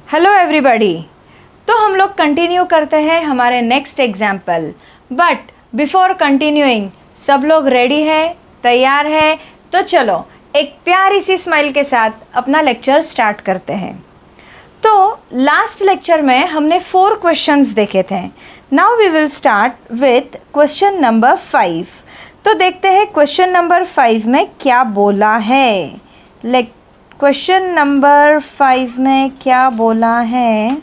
Hello everybody. तो हम लोग कंटिन्यू करते हैं हमारे next example. But before continuing, सब लोग रेडी है, तैयार है? तो चलो एक प्यारी सी स्माइल के साथ अपना लेक्चर स्टार्ट करते हैं। तो लास्ट लेक्चर में हमने 4 क्वेश्चंस देखे थे। Now we will start with question number 5। तो देखते हैं क्वेश्चन नंबर 5 में क्या बोला है। क्वेश्चन नंबर 5 में क्या बोला है?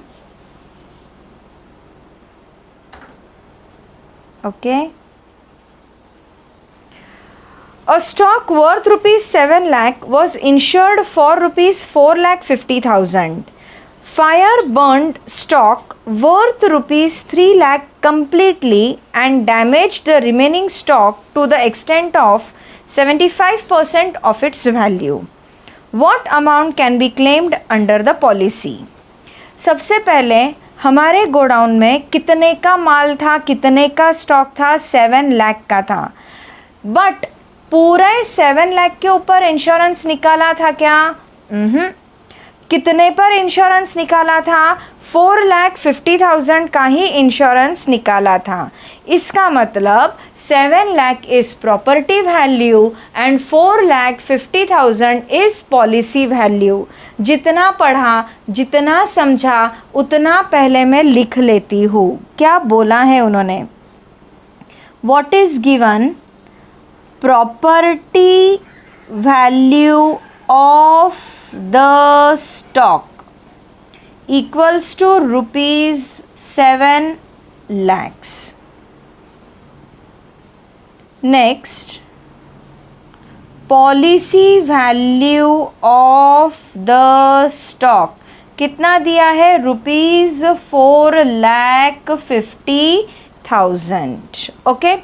Okay, a stock worth rupees 7 lakh was insured for rupees 4,50,000. Fire burned stock worth rupees 3 lakh completely and damaged the remaining stock to the extent of 75% of its value. What amount can be claimed under the policy? सबसे पहले हमारे godown में कितने का माल था, कितने का stock था? 7 लाख का था। बट पूरे 7 लाख के ऊपर इंश्योरेंस निकाला था क्या? कितने पर इंश्योरेंस निकाला था? 4,50,000 का ही इंश्योरेंस निकाला था। इसका मतलब 7 lakh is property value and 4,50,000 is policy value. जितना पढ़ा, जितना समझा, उतना पहले मैं लिख लेती हूँ। क्या बोला है उन्होंने? What is given? Property value of the stock equals to rupees 7 lakhs. Next, policy value of the stock कितना दिया है? रुपीज़ 4,50,000। ओके,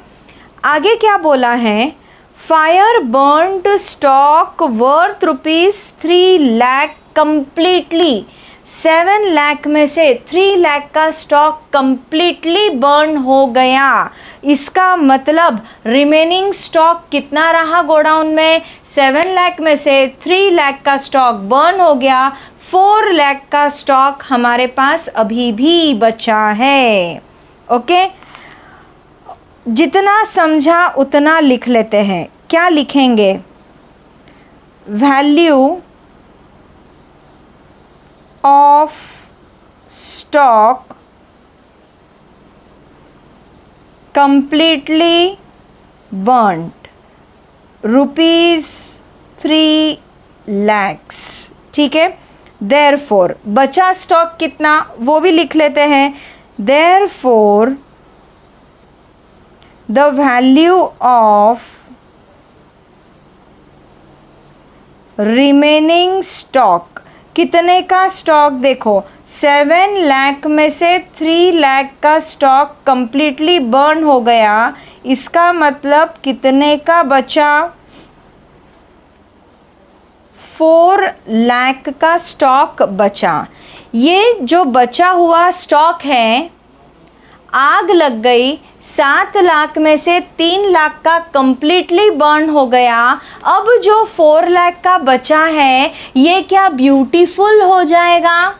आगे क्या बोला है? Fire burned stock worth rupees 3 lakh completely. 7 lakh में से 3 लाख का स्टॉक कंप्लीटली बर्न हो गया। इसका मतलब रिमेनिंग स्टॉक कितना रहा गोडाउन में? 7 लाख में से 3 लाख का स्टॉक बर्न हो गया। 4 लाख का स्टॉक हमारे पास अभी भी बचा है। ओके, जितना समझा उतना लिख लेते हैं। क्या लिखेंगे? Value of stock completely burned rupees 3 lakhs। ठीक है, देयरफॉर बचा स्टॉक कितना वो भी लिख लेते हैं। Therefore the value of remaining stock, कितने का स्टॉक? देखो 7 लाख में से 3 लाख का स्टॉक कंप्लीटली बर्न हो गया। इसका मतलब कितने का बचा? 4 लाख का स्टॉक बचा। ये जो बचा हुआ स्टॉक है, आग लग गई, 7 लाख में से 3 लाख का कंप्लीटली बर्न हो गया। अब जो 4 लाख का बचा है, ये क्या ब्यूटीफुल हो जाएगा?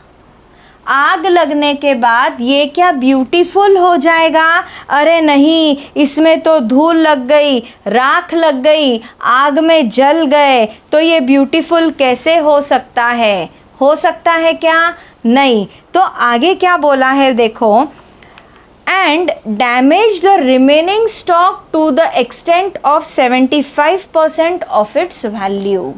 आग लगने के बाद ये क्या ब्यूटीफुल हो जाएगा? अरे नहीं, इसमें तो धूल लग गई, राख लग गई, आग में जल गए, तो ये ब्यूटीफुल कैसे हो सकता है? हो सकता है क्या? नहीं। तो आगे क्या बोला है देखो, and damage the remaining stock to the extent of 75% of its value।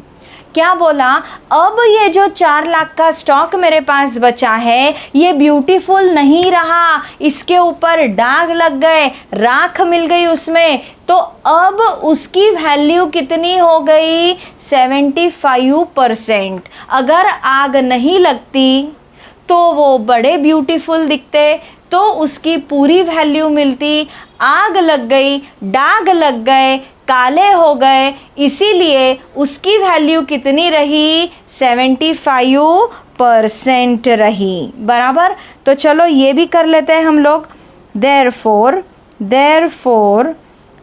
क्या बोला? अब ये जो 4 लाख का स्टॉक मेरे पास बचा है, ये ब्यूटीफुल नहीं रहा, इसके ऊपर दाग लग गए, राख मिल गई उसमें, तो अब उसकी वैल्यू कितनी हो गई? 75%। अगर आग नहीं लगती तो वो बड़े ब्यूटीफुल दिखते, तो उसकी पूरी वैल्यू मिलती। आग लग गई, दाग लग गए, काले हो गए, इसीलिए उसकी वैल्यू कितनी रही? 75% रही। बराबर। तो चलो ये भी कर लेते हैं हम लोग। Therefore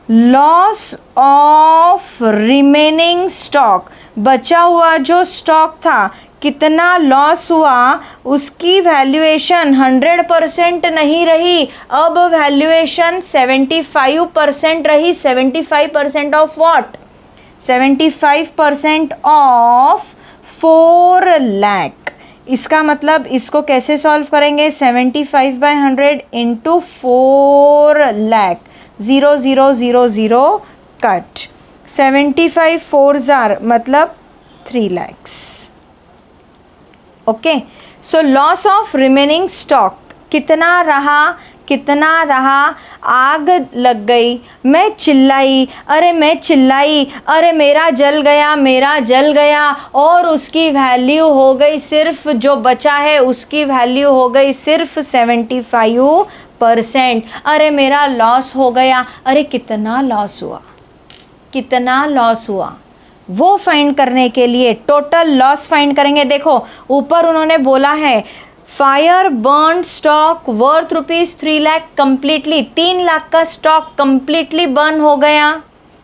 loss of remaining stock, बचा हुआ जो स्टॉक था कितना लॉस हुआ उसकी वैल्यूएशन 100% नहीं रही, अब वैल्यूएशन 75% रही। 75% ऑफ व्हाट? 75% ऑफ 4 लाख। इसका मतलब इसको कैसे सॉल्व करेंगे? 75/100 इंटू 4 लाख, 0 0 0 0 कट। 75 4 मतलब 3 lakhs। Okay, so loss of remaining stock कितना रहा? कितना रहा? आग लग गई, मैं चिल्लाई, अरे मैं चिल्लाई, अरे मेरा जल गया, मेरा जल गया, और उसकी वैल्यू हो गई सिर्फ, जो बचा है उसकी वैल्यू हो गई सिर्फ 75%। अरे मेरा लॉस हो गया। अरे कितना लॉस हुआ? कितना लॉस हुआ वो फाइंड करने के लिए टोटल लॉस फाइंड करेंगे। देखो ऊपर उन्होंने बोला है fire burn stock worth ₹3 lakh completely, 3 lakh का स्टॉक कंप्लीटली बर्न हो गया,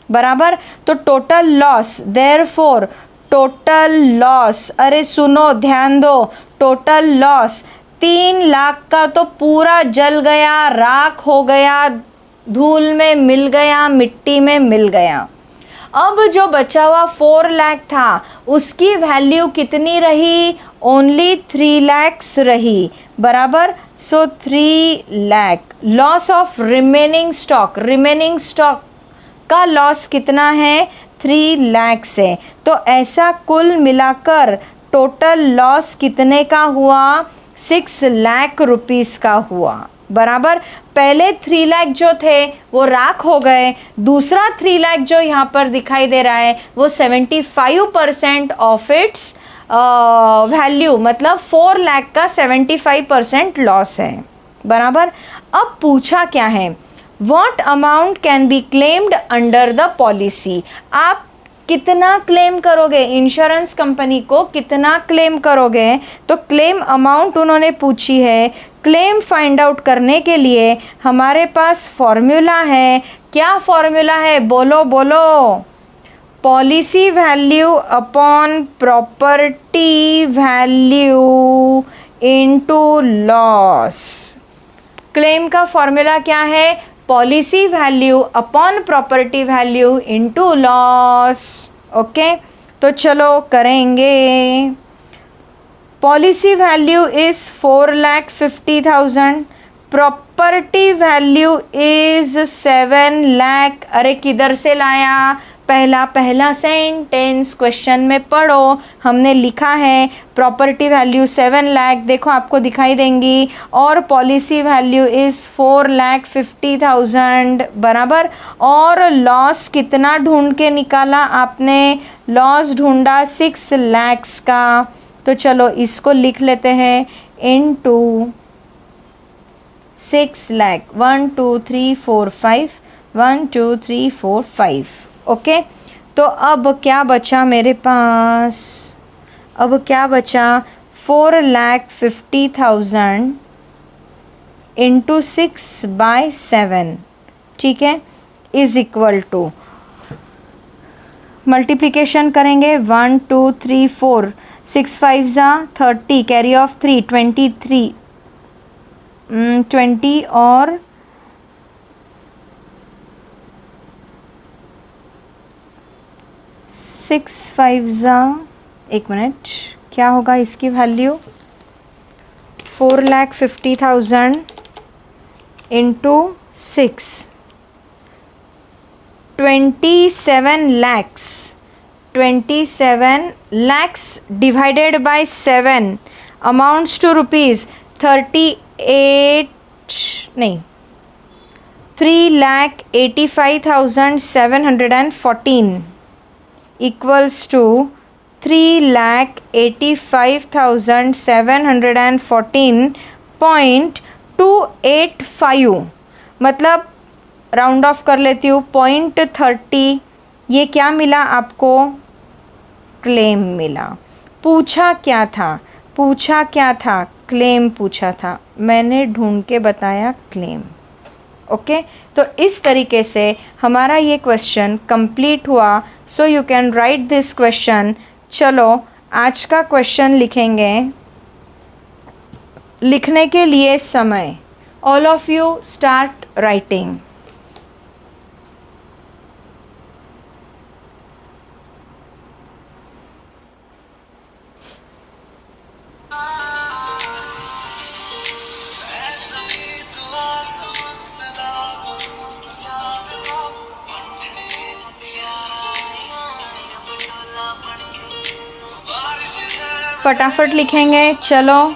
बराबर। तो total loss, therefore total loss, अरे सुनो ध्यान दो, टोटल लॉस 3 लाख का तो पूरा जल गया, राख हो गया, धूल में मिल गया, मिट्टी में मिल गया। अब जो बचा हुआ 4 लाख था उसकी वैल्यू कितनी रही? ओनली 3 lakhs रही, बराबर। सो 3 lakh loss of remaining stock, remaining stock का लॉस कितना है? 3 lakhs है। तो ऐसा कुल मिलाकर टोटल लॉस कितने का हुआ? 6 लाख रुपीस का हुआ, बराबर। पहले 3 लाख जो थे वो राख हो गए, दूसरा 3 लाख जो यहाँ पर दिखाई दे रहा है वो 75% ऑफ इट्स वैल्यू, मतलब 4 लाख का 75% लॉस है, बराबर। अब पूछा क्या है? What amount can be claimed under the policy. आप कितना क्लेम करोगे? इंश्योरेंस कंपनी को कितना क्लेम करोगे? तो क्लेम अमाउंट उन्होंने पूछी है। क्लेम फाइंड आउट करने के लिए हमारे पास फॉर्मूला है। क्या फॉर्मूला है? बोलो बोलो। Policy value upon property value into loss. Claim का फॉर्मूला क्या है? Policy value upon property value into loss. Okay, तो चलो करेंगे। Policy value is 4,50,000, property value is 7 lakh. अरे किधर से लाया? पहला सेंटेंस क्वेश्चन में पढ़ो, हमने लिखा है प्रॉपर्टी वैल्यू 7 लाख, देखो आपको दिखाई देंगी, और पॉलिसी वैल्यू इज़ 4,50,000, बराबर। और लॉस कितना ढूंढ के निकाला आपने? लॉस ढूंढा 6 lakhs का। तो चलो इसको लिख लेते हैं इनटू 6 लाख, 1 2 3 4 5, 1 2 3 4 5। ओके, तो अब क्या बचा मेरे पास? अब क्या बचा? 4,50,000 इंटू 6/7, ठीक है, इज़ इक्वल टू, मल्टीप्लिकेशन करेंगे 1 2 3 4, 6 5 30, कैरी ऑफ 3, 23, 20 और 6 5 एक मिनट, क्या होगा इसकी value? 4,50,000 into 6, 27 lakhs, 27 lakhs divided by 7 amounts to rupees 38, नहीं, 3,85,714 equals to 3,85,714.285, मतलब राउंड ऑफ कर लेती हूँ 0.30। ये क्या मिला आपको? क्लेम मिला। पूछा क्या था? पूछा क्या था? क्लेम पूछा था, मैंने ढूंढ के बताया क्लेम। ओके, तो इस तरीके से हमारा ये क्वेश्चन कंप्लीट हुआ। So you can right this question. चलो आज का क्वेश्चन लिखेंगे। लिखने के लिए समय, all of you start writing. फटाफट लिखेंगे, चलो।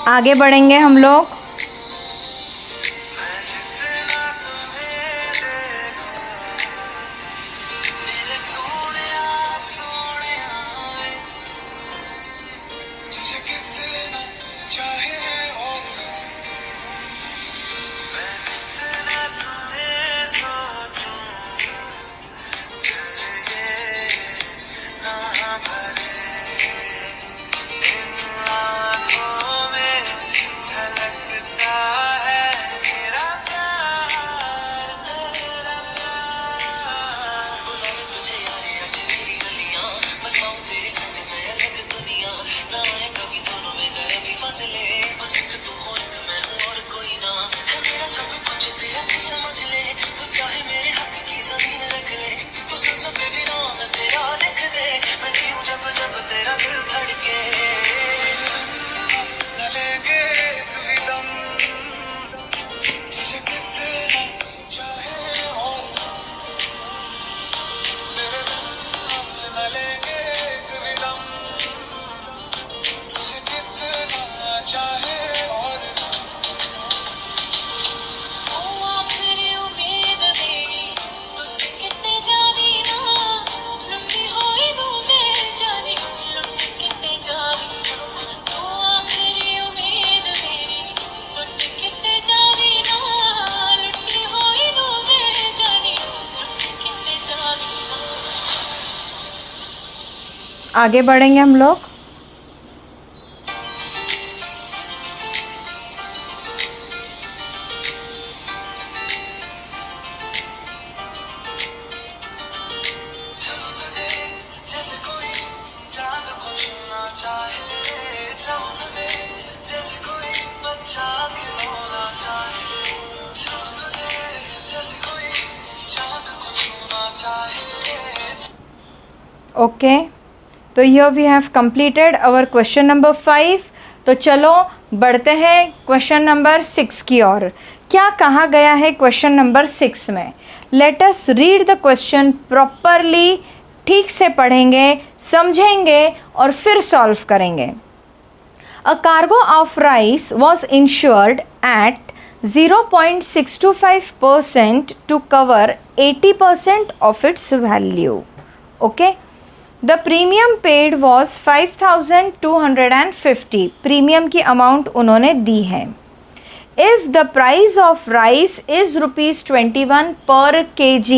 आगे बढ़ेंगे हम लोग। आगे बढ़ेंगे हम लोग। ओके, तो here we have completed our question number 5। तो चलो बढ़ते हैं क्वेश्चन नंबर 6 की ओर। क्या कहा गया है क्वेश्चन नंबर 6 में? Let us read the question properly. ठीक से पढ़ेंगे, समझेंगे और फिर सॉल्व करेंगे। A cargo of rice was insured at 0.625% to cover 80% of its value. Okay. The premium paid was 5,250. Premium की अमाउंट उन्होंने दी है। If the price of rice is ₹21 per kg,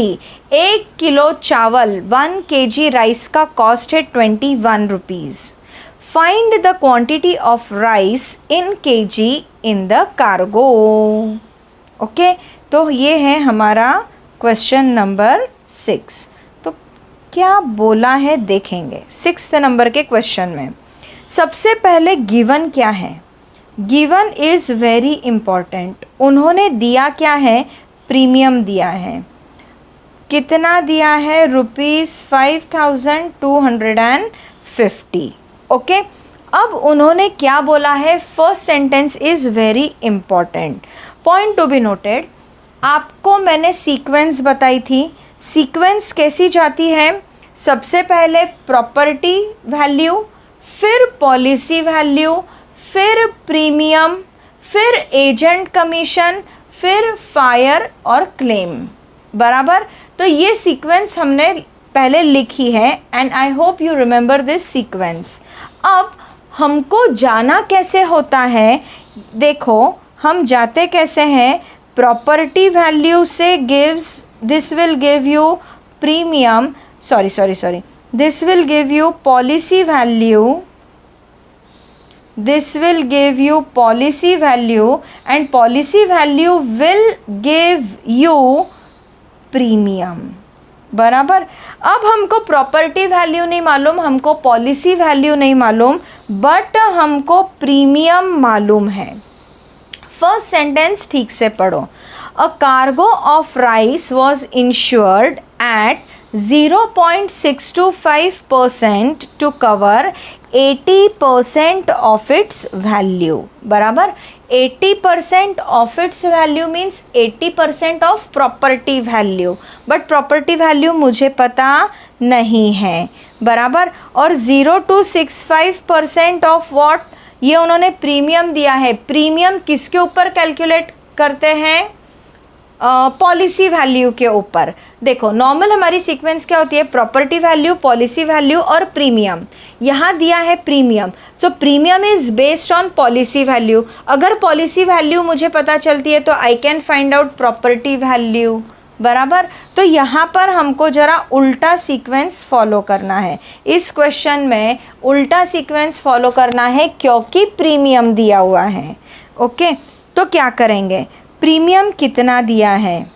1 kilo चावल 1 kg राइस का cost है 21 rupees. Find the quantity of rice in kg in the cargo. Okay, तो ये है हमारा क्वेश्चन नंबर 6। क्या बोला है देखेंगे 6th नंबर के क्वेश्चन में। सबसे पहले गिवन क्या है? Given is very important. उन्होंने दिया क्या है? प्रीमियम दिया है। कितना दिया है? ₹5,250। ओके, अब उन्होंने क्या बोला है? First sentence is very important, point to be noted. आपको मैंने सीक्वेंस बताई थी। सीक्वेंस कैसी जाती है? सबसे पहले प्रॉपर्टी वैल्यू, फिर पॉलिसी वैल्यू, फिर प्रीमियम, फिर एजेंट कमीशन, फिर फायर और क्लेम। बराबर? तो ये सीक्वेंस हमने पहले लिखी है and I hope you remember this sequence. अब हमको जाना कैसे होता है, देखो हम जाते कैसे हैं, प्रॉपर्टी वैल्यू से gives, this will give you premium, sorry, this will give you policy value, this will give you policy value and policy value will give you premium, बराबर। अब हमको प्रॉपर्टी वैल्यू नहीं मालूम, हमको पॉलिसी वैल्यू नहीं मालूम, but हमको premium मालूम है। फर्स्ट सेंटेंस ठीक से पढ़ो। A cargo of rice was insured at 0.625% to cover 80% of its value, बराबर। 80% of its value means 80% of property value, but property value मुझे पता नहीं है, बराबर। और 0 to 65% ऑफ व्हाट, ये उन्होंने प्रीमियम दिया है। प्रीमियम किसके ऊपर कैलकुलेट करते हैं, पॉलिसी वैल्यू के ऊपर। देखो नॉर्मल हमारी सीक्वेंस क्या होती है, प्रॉपर्टी वैल्यू, पॉलिसी वैल्यू और प्रीमियम। यहाँ दिया है प्रीमियम, तो premium is based on policy value. अगर पॉलिसी वैल्यू मुझे पता चलती है तो I can find out property value, बराबर। तो यहाँ पर हमको ज़रा उल्टा सीक्वेंस फॉलो करना है, इस क्वेश्चन में उल्टा सीक्वेंस फॉलो करना है क्योंकि प्रीमियम दिया हुआ है। ओके, तो क्या करेंगे, प्रीमियम कितना दिया है,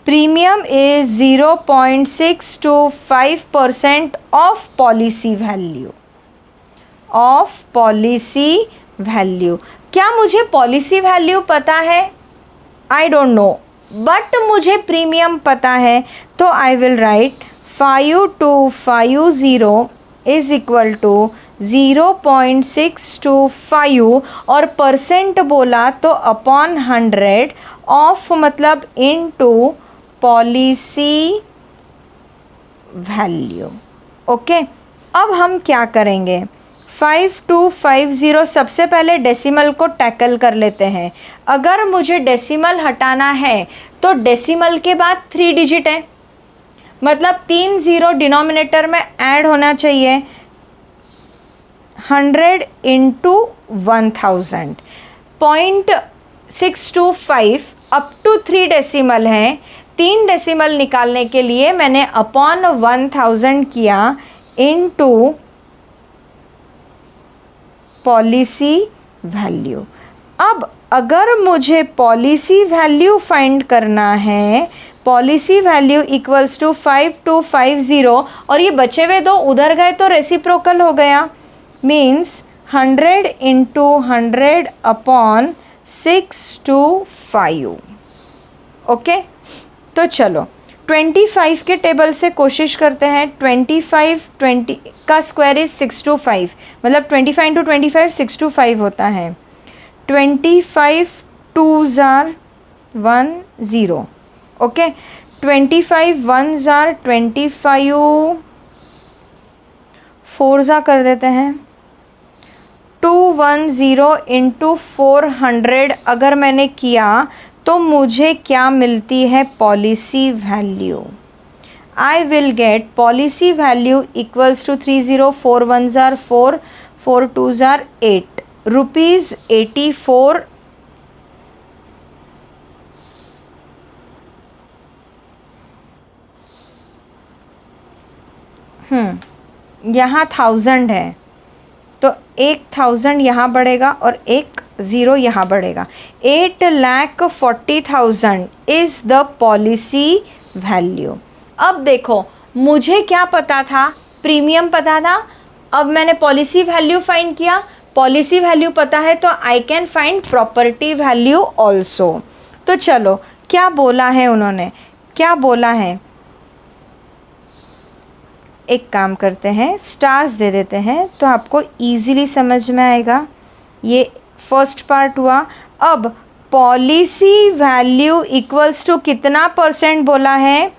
premium is 0.625% of policy value, of policy value. क्या मुझे पॉलिसी वैल्यू पता है, आई डोंट नो, बट मुझे प्रीमियम पता है, तो I will write 5250 is equal to 0.625 और परसेंट बोला तो अपॉन 100 ऑफ मतलब इनटू पॉलिसी वैल्यू। ओके, अब हम क्या करेंगे, 5250 सबसे पहले डेसिमल को टैकल कर लेते हैं। अगर मुझे डेसिमल हटाना है तो डेसिमल के बाद 3 डिजिट है, मतलब 3 0 डिनोमिनेटर में ऐड होना चाहिए। 100 इंटू 1000, 0.625 अप टू 3 डेसिमल है। 3 डेसिमल निकालने के लिए मैंने अपॉन 1000 किया इंटू पॉलिसी वैल्यू। अब अगर मुझे पॉलिसी वैल्यू फाइंड करना है, पॉलिसी वैल्यू इक्वल्स टू 5250 और ये बचे हुए 2 उधर गए तो रेसिप्रोकल हो गया, मीन्स 100 इंटू 100 अपॉन 625। ओके, तो चलो 25 के टेबल से कोशिश करते हैं। 20 का स्क्वायर इज 625, मतलब 25 इंटू 25 625 होता है। 25 2s are 10, okay. 25 1s are 25, 4s कर देते हैं। 210 इंटू 400 अगर मैंने किया तो मुझे क्या मिलती है, policy value. I will get policy value equals to 30, 4 1s are 4, 4 2s are 8, rupees 84। यहाँ 1000 है तो 1000 यहाँ बढ़ेगा और एक 0 यहाँ बढ़ेगा। 8,40,000 इज़ द पॉलिसी वैल्यू। अब देखो मुझे क्या पता था, प्रीमियम पता था। अब मैंने पॉलिसी वैल्यू फाइंड किया, पॉलिसी वैल्यू पता है तो I can find property value also. तो चलो क्या बोला है उन्होंने, क्या बोला है, एक काम करते हैं, स्टार्स दे देते हैं तो आपको इजीली समझ में आएगा। ये फर्स्ट पार्ट हुआ। अब पॉलिसी वैल्यू इक्वल्स टू कितना परसेंट बोला है,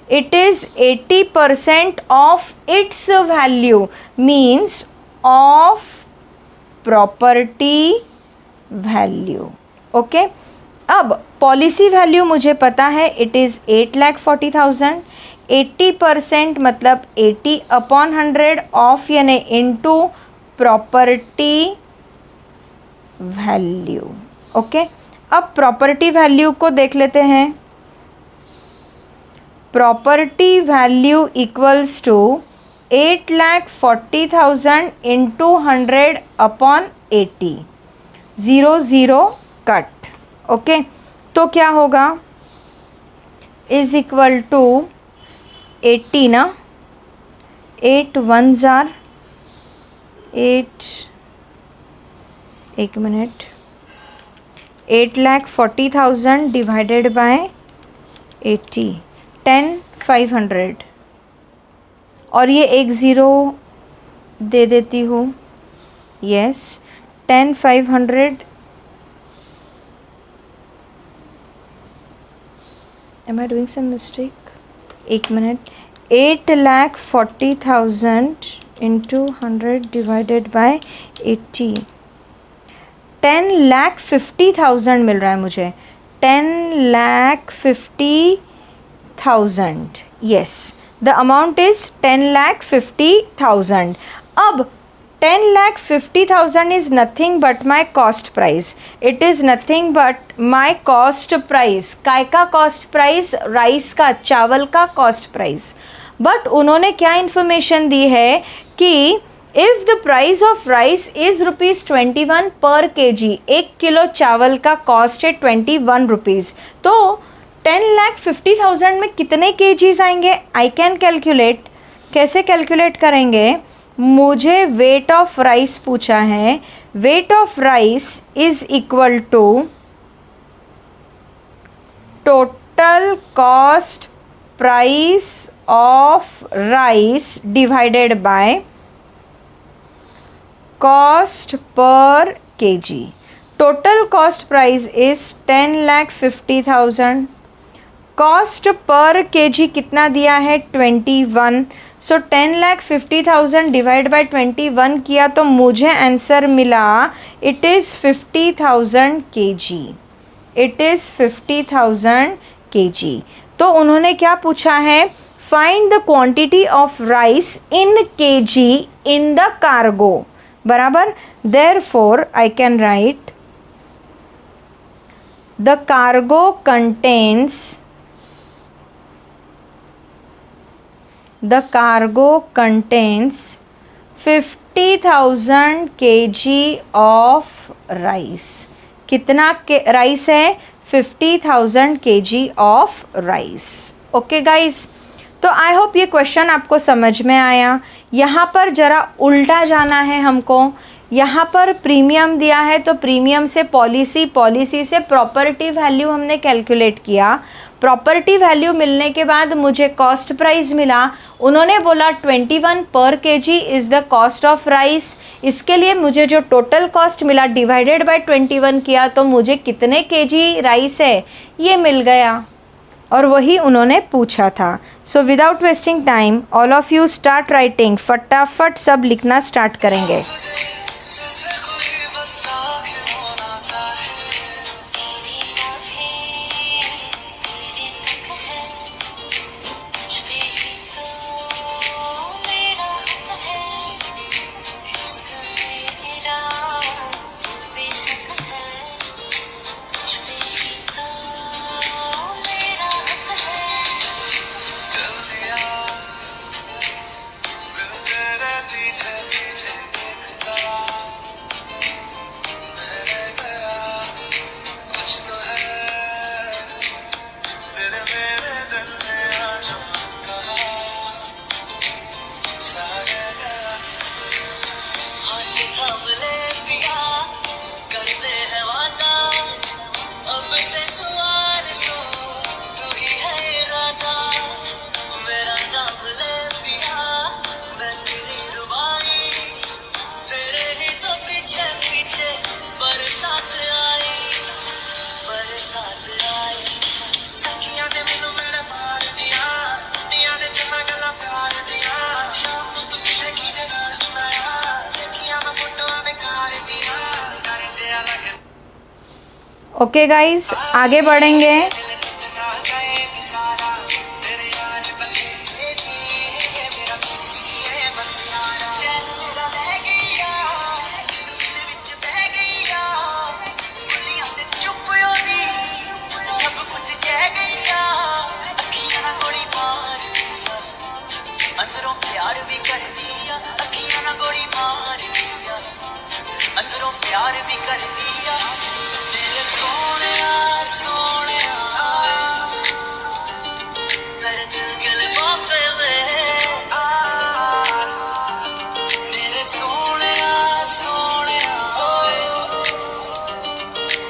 it is 80% of its value, means of property value. Okay, अब पॉलिसी वैल्यू मुझे पता है, इट इज़ 8,40,000। 80% मतलब 80 अपॉन 100 ऑफ यानी इनटू प्रॉपर्टी वैल्यू। ओके, अब प्रॉपर्टी वैल्यू को देख लेते हैं। Property value equals to 8,40,000 into 100 upon 80, 0 0 cut. Okay, तो क्या होगा, इज इक्वल टू 80 ना, 8 1s are 8, एक मिनट, 8,40,000 डिवाइडेड बाय 80, 10,500, और ये एक ज़ीरो दे देती हूँ। Yes, 10,500, am I doing some mistake, एक मिनट, 8,40,000 इंटू 100 डिवाइडेड बाय 80, 10,50,000 मिल रहा है मुझे, 10,50,000। Yes, the amount is 10,50,000। अब 10,50,000 is nothing but my cost price. It is nothing but my cost price. काय का कॉस्ट प्राइस? राइस का, चावल का कॉस्ट प्राइस। बट उन्होंने क्या इन्फॉर्मेशन दी है कि if the price of rice is ₹21 पर केजी, 1 किलो चावल का कॉस्ट है 21 रुपीज़, तो 10,50,000 में कितने केजीज आएंगे? I can calculate. कैसे कैलकुलेट करेंगे? मुझे वेट ऑफ राइस पूछा है। Weight of rice is equal to total cost price of rice divided by cost per kg. Total cost price is 10,50,000। Cost per kg कितना दिया है? 21। सो 10,50,000 divide by 21 किया तो मुझे आंसर मिला it is 50,000 KG. It is 50,000 KG. तो उन्होंने क्या पूछा है? Find the quantity of rice in KG in the cargo, बराबर। Therefore I can write the cargo contains the cargo contains 50,000 kg of rice। कितना राइस है? 50,000 kg of rice। Okay guys, तो I hope ये question आपको समझ में आया। यहाँ पर ज़रा उल्टा जाना है हमको। यहाँ पर प्रीमियम दिया है तो प्रीमियम से पॉलिसी, पॉलिसी से प्रॉपर्टी वैल्यू हमने कैलकुलेट किया। प्रॉपर्टी वैल्यू मिलने के बाद मुझे कॉस्ट प्राइस मिला। उन्होंने बोला 21 पर KG is the cost of rice. इसके लिए मुझे जो टोटल कॉस्ट मिला डिवाइडेड बाय 21 किया तो मुझे कितने केजी राइस है ये मिल गया, और वही उन्होंने पूछा था। So without wasting time all of you start writing. फटाफट सब लिखना स्टार्ट करेंगे। ओके गाइस, आगे बढ़ेंगे। प्यार भी कर दिया मेरे सोने सोने मेरे दिल के लिफाफे में मेरे सोने सोने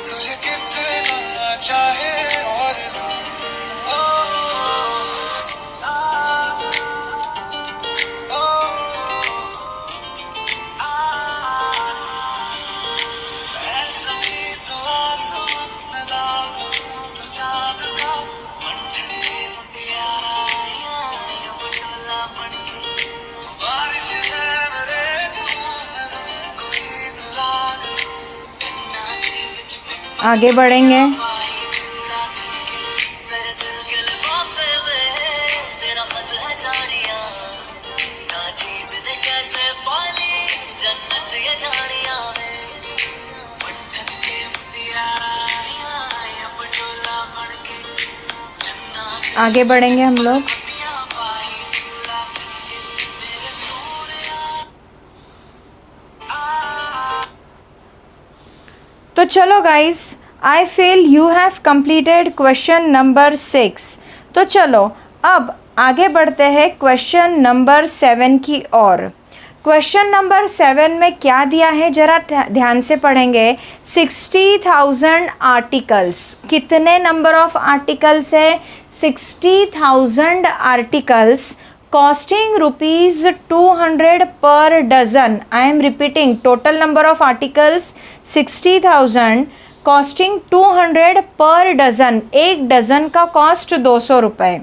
तुझे कितना चाहे और आगे बढ़ेंगे। आगे बढ़ेंगे हम लोग। तो चलो guys, I feel you have completed question number 6। तो चलो अब आगे बढ़ते हैं क्वेश्चन नंबर 7 की ओर। क्वेश्चन नंबर 7 में क्या दिया है जरा ध्यान से पढ़ेंगे। 60,000 आर्टिकल्स, कितने नंबर ऑफ आर्टिकल्स है? 60,000 articles costing rupees 200 per dozen. I am repeating, total number of articles 60,000 costing 200 per dozen. एक डज़न का कॉस्ट 200 रुपये।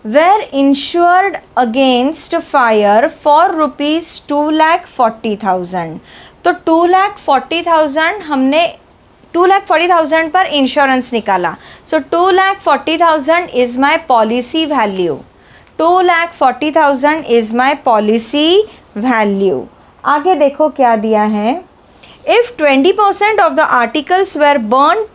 were insured against fire for rupees 2,40,000. तो 2,40,000 हमने 2,40,000 पर इंश्योरेंस निकाला। So 2,40,000 is my policy value. 2,40,000 is my policy value. आगे देखो क्या दिया है। If 20% of the articles were burn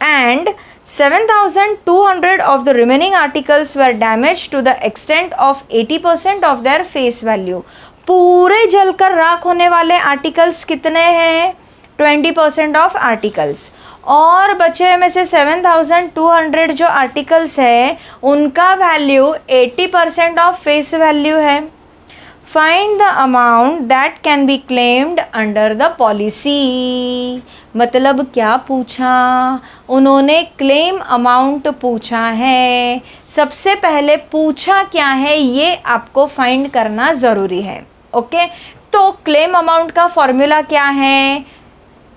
and 7,200 of the remaining articles were damaged to the extent of 80% of their face value. पूरे जलकर राख होने वाले आर्टिकल्स कितने हैं? 20% ऑफ आर्टिकल्स। और बचे में से 7,200 जो आर्टिकल्स है उनका वैल्यू 80% ऑफ फेस वैल्यू है। Find the amount that can be claimed under the policy. मतलब क्या पूछा उन्होंने? क्लेम अमाउंट पूछा है। सबसे पहले पूछा क्या है ये आपको फाइंड करना ज़रूरी है। ओके, तो क्लेम अमाउंट का फॉर्मूला क्या है?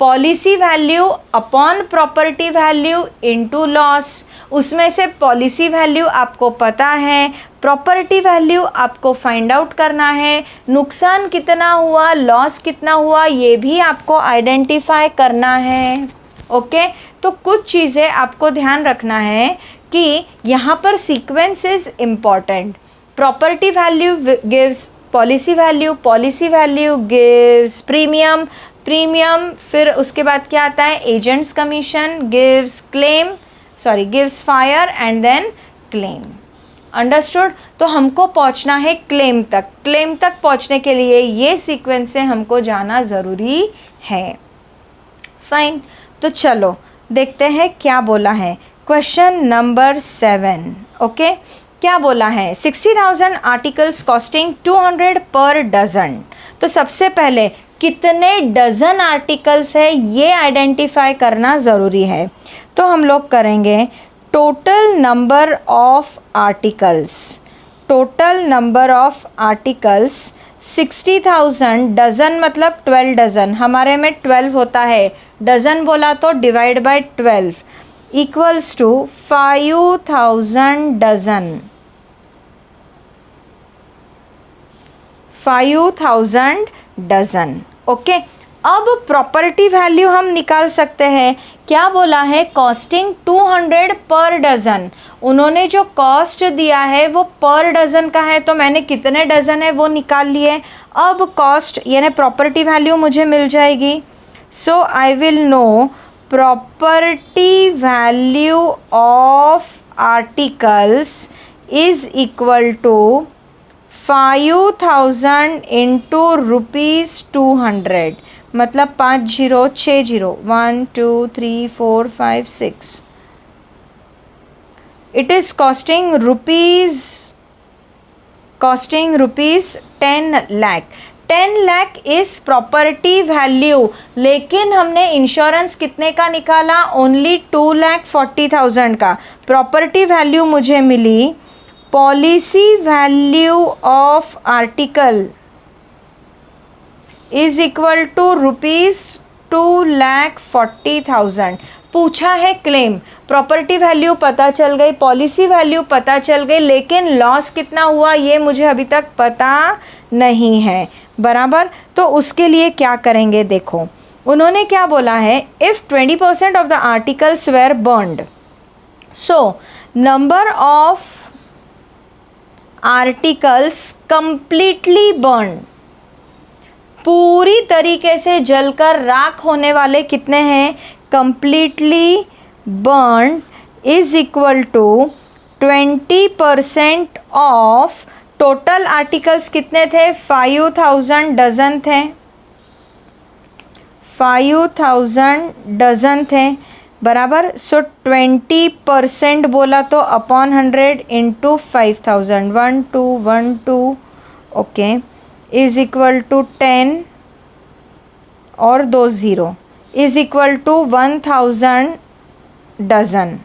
Policy value upon property value into loss. उसमें से पॉलिसी वैल्यू आपको पता है, प्रॉपर्टी वैल्यू आपको फाइंड आउट करना है, नुकसान कितना हुआ, लॉस कितना हुआ ये भी आपको आइडेंटिफाई करना है। ओके, तो कुछ चीज़ें आपको ध्यान रखना है कि यहाँ पर sequence is important. Property value gives policy value, policy value gives premium, premium फिर उसके बाद क्या आता है? Agents commission gives claim, sorry gives fire and then claim. Understood? तो हमको पहुंचना है क्लेम तक। क्लेम तक पहुंचने के लिए ये सीक्वेंस से हमको जाना ज़रूरी है। फाइन, तो चलो देखते हैं क्या बोला है क्वेश्चन नंबर 7। ओके, क्या बोला है? 60,000 आर्टिकल्स कॉस्टिंग 200 पर डज़न। तो सबसे पहले कितने डज़न आर्टिकल्स है ये आइडेंटिफाई करना ज़रूरी है। तो हम लोग करेंगे total number of articles. Total number of articles 60,000 dozen मतलब 12 डज़न, हमारे में 12 होता है। डज़न बोला तो divide by 12 equals to 5,000 dozen. 5,000 dozen. Okay, अब प्रॉपर्टी वैल्यू हम निकाल सकते हैं। क्या बोला है? Costing 200 per dozen. उन्होंने जो कॉस्ट दिया है वो पर डज़न का है, तो मैंने कितने डज़न है वो निकाल लिए। अब कॉस्ट यानी प्रॉपर्टी वैल्यू मुझे मिल जाएगी। So I will know property value of articles is equal to 5,000 into rupees 200। मतलब 5 0 6 0 1 2 3 4 5 6. It is costing rupees 10 lakh. 10 lakh इस प्रॉपर्टी वैल्यू, लेकिन हमने इंश्योरेंस कितने का निकाला? ओनली 2,40,000 का. प्रॉपर्टी वैल्यू मुझे मिली. Policy value of article is equal to rupees 2,40,000. पूछा है क्लेम, प्रॉपर्टी वैल्यू पता चल गई, पॉलिसी वैल्यू पता चल गई, लेकिन लॉस कितना हुआ ये मुझे अभी तक पता नहीं है. बराबर. तो उसके लिए क्या करेंगे देखो, उन्होंने क्या बोला है, if 20% of the articles were burned, so number of articles completely burn, पूरी तरीके से जलकर राख होने वाले कितने हैं? Completely burn is equal to 20% of total articles कितने थे? 5,000 डजन थे. 5,000 डजन थे. बराबर. सो 20% बोला तो upon 100 into 5,000 1212 okay is equal to 10 और 2 0 is equal to 1,000 dozen.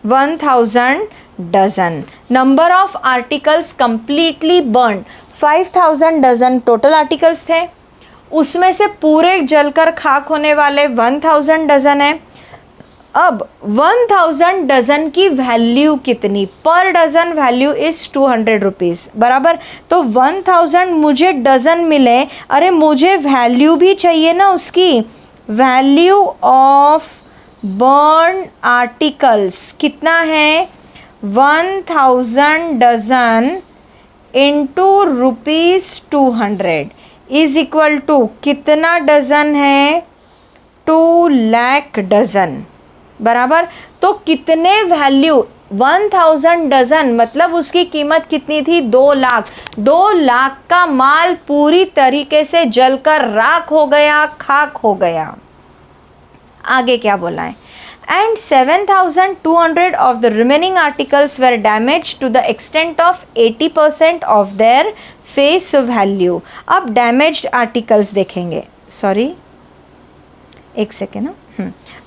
1,000 dozen. Number of articles completely burn 5,000 dozen total articles थे, उसमें से पूरे जलकर खाक होने वाले 1,000 डजन है. अब 1,000 डजन की वैल्यू कितनी? पर डजन वैल्यू इज़ 200 रुपीज़. बराबर. तो 1,000 मुझे डजन मिले, अरे मुझे वैल्यू भी चाहिए ना उसकी. वैल्यू ऑफ बर्न आर्टिकल्स कितना है? 1,000 dozen into rupees 200 is equal to कितना डजन है? 2 लाख डजन. बराबर. तो कितने वैल्यू? 1,000 डजन मतलब उसकी कीमत कितनी थी? 2 लाख. 2 लाख का माल पूरी तरीके से जलकर राख हो गया, खाक हो गया. आगे क्या बोला है? And 7,200 of the remaining articles were damaged to the extent of 80% of their face value. अब damaged articles देखेंगे. सॉरी एक सेकेंड ना.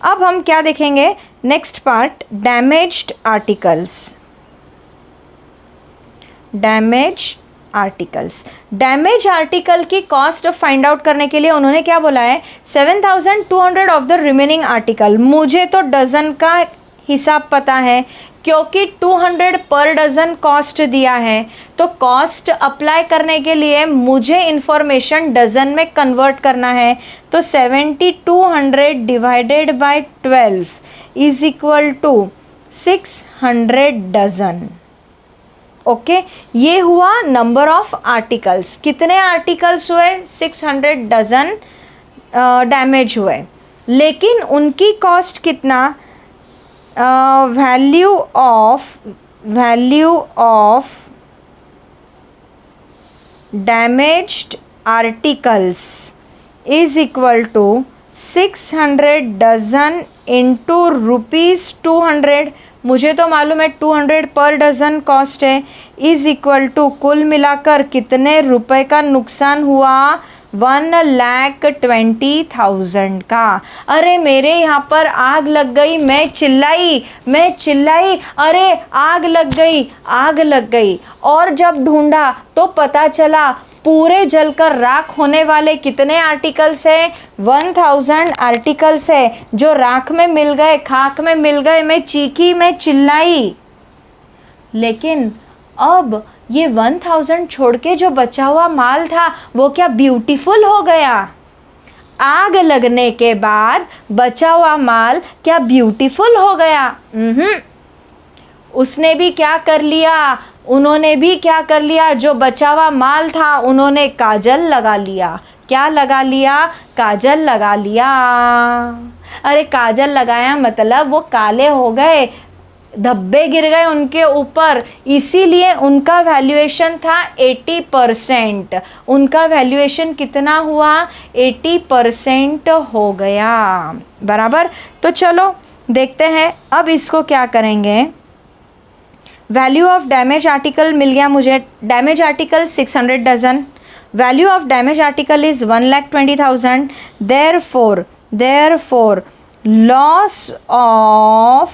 अब हम क्या देखेंगे? Next part damaged articles. Damage article की कॉस्ट फाइंड आउट करने के लिए उन्होंने क्या बोला है? 7,200 ऑफ द रिमेनिंग आर्टिकल. मुझे तो डज़न का हिसाब पता है क्योंकि 200 पर डज़न कॉस्ट दिया है, तो कॉस्ट अप्लाई करने के लिए मुझे इंफॉर्मेशन डज़न में कन्वर्ट करना है. तो 7,200 divided by 12 is equal to 600 dozen. Okay ये हुआ नंबर ऑफ आर्टिकल्स. कितने आर्टिकल्स हुए? 600 डज़न डैमेज हुए, लेकिन उनकी कॉस्ट कितना? Value of damaged articles is equal to 600 dozen into rupees 200. मुझे तो मालूम है 200 पर डज़न कॉस्ट है. इज़ इक्वल टू कुल मिलाकर कितने रुपए का नुकसान हुआ? 1,20,000 का. अरे मेरे यहाँ पर आग लग गई, मैं चिल्लाई, अरे आग लग गई. और जब ढूंढा तो पता चला पूरे जलकर राख होने वाले कितने आर्टिकल्स हैं? 1,000 आर्टिकल्स है जो राख में मिल गए, खाक में मिल गए. मैं चीखी, मैं चिल्लाई, लेकिन अब ये 1,000 छोड़ के जो बचा हुआ माल था वो क्या ब्यूटीफुल हो गया? आग लगने के बाद बचा हुआ माल क्या ब्यूटीफुल हो गया? उसने भी क्या कर लिया? उन्होंने भी क्या कर लिया? जो बचा हुआ माल था उन्होंने काजल लगा लिया. क्या लगा लिया? काजल लगा लिया. अरे काजल लगाया मतलब वो काले हो गए, धब्बे गिर गए उनके ऊपर, इसीलिए उनका वैल्यूएशन था 80%। उनका वैल्यूएशन कितना हुआ? 80% हो गया, बराबर। तो चलो देखते हैं अब इसको क्या करेंगे। वैल्यू ऑफ डैमेज आर्टिकल मिल गया मुझे। Damage article 600 dozen, value of damage article is 1,20,000। Therefore loss of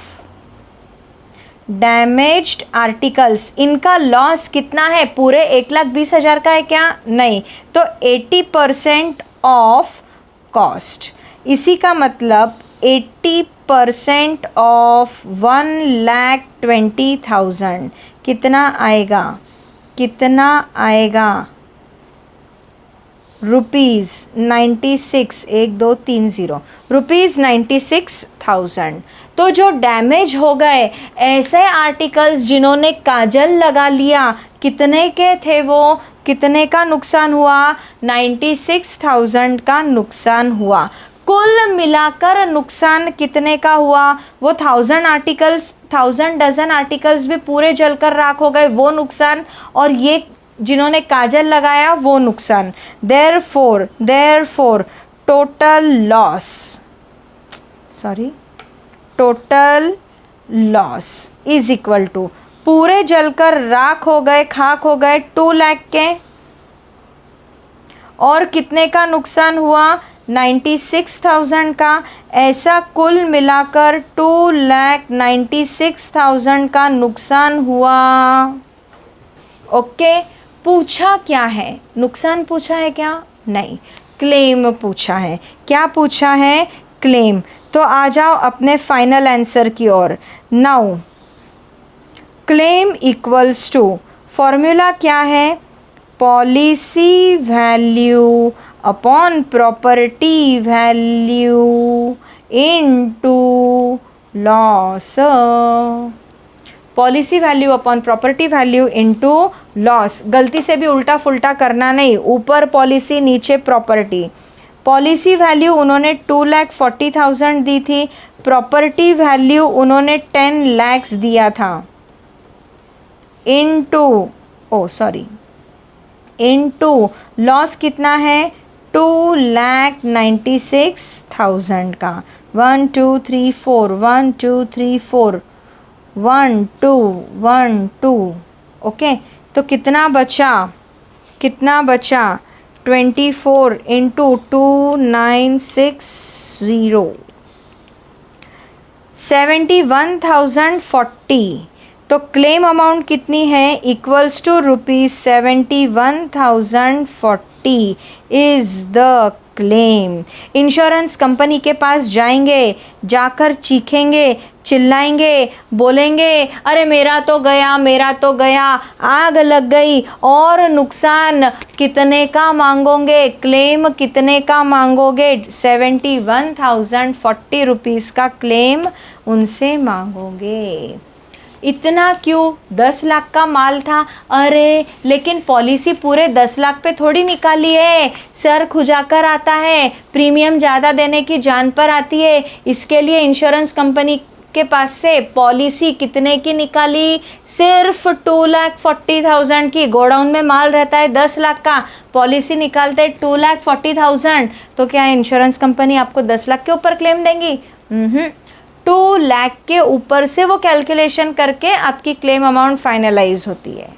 damaged articles, इनका लॉस कितना है? पूरे 1,20,000 का है क्या? नहीं, तो 80% ऑफ कॉस्ट। इसी का मतलब 80% ऑफ 1,20,000 कितना आएगा? कितना आएगा? Rupees 96, 1230, rupees 96,000। तो जो डैमेज हो गए ऐसे आर्टिकल्स जिन्होंने काजल लगा लिया, कितने के थे वो? कितने का नुकसान हुआ? 96,000 का नुकसान हुआ। कुल मिलाकर नुकसान कितने का हुआ? वो 1000 आर्टिकल्स, 1000 डजन आर्टिकल्स भी पूरे जलकर राख हो गए, वो नुकसान, और ये जिन्होंने काजल लगाया वो नुकसान। Therefore total loss is equal to, पूरे जलकर राख हो गए, खाक हो गए 2 लाख के, और कितने का नुकसान हुआ? 96,000 का। ऐसा कुल मिलाकर 2,96,000 का नुकसान हुआ। ओके, पूछा क्या है? नुकसान पूछा है क्या? नहीं, क्लेम पूछा है। क्या पूछा है? क्लेम। तो आ जाओ अपने फाइनल आंसर की ओर। Now claim equals to, formula क्या है? Policy value upon property value into loss. Policy value upon property value into loss. गलती से भी उल्टा फुल्टा करना नहीं, ऊपर पॉलिसी नीचे प्रॉपर्टी। पॉलिसी वैल्यू उन्होंने 2,40,000 दी थी, प्रॉपर्टी वैल्यू उन्होंने 10 lakhs दिया था, इनटू लॉस कितना है? 2,96,000 का। 1 2 3 4 1 2 3 4 1 2 1 2। ओके, तो कितना बचा? 24 इंटू 2,960, 71,040। तो क्लेम अमाउंट कितनी है? Equals to ₹71,040 is the claim. Insurance company के पास जाएंगे, जाकर चीखेंगे, चिल्लाएंगे, बोलेंगे अरे मेरा तो गया, मेरा तो गया, आग लग गई, और नुकसान कितने का मांगोगे? क्लेम कितने का मांगोगे? 71,040 रुपीज़ का क्लेम उनसे मांगोगे। इतना क्यों? 10 लाख का माल था। अरे लेकिन पॉलिसी पूरे 10 लाख पे थोड़ी निकाली है, सर खुजाकर आता है, प्रीमियम ज़्यादा देने की जान पर आती है। इसके लिए इंश्योरेंस कंपनी के पास से पॉलिसी कितने की निकाली? सिर्फ 2,40,000 की। गोडाउन में माल रहता है 10 लाख का, पॉलिसी निकालते 2,40,000, तो क्या इंश्योरेंस कंपनी आपको 10 लाख के ऊपर क्लेम देंगी? 2 लाख के ऊपर से वो कैलकुलेशन करके आपकी क्लेम अमाउंट फाइनलाइज होती है।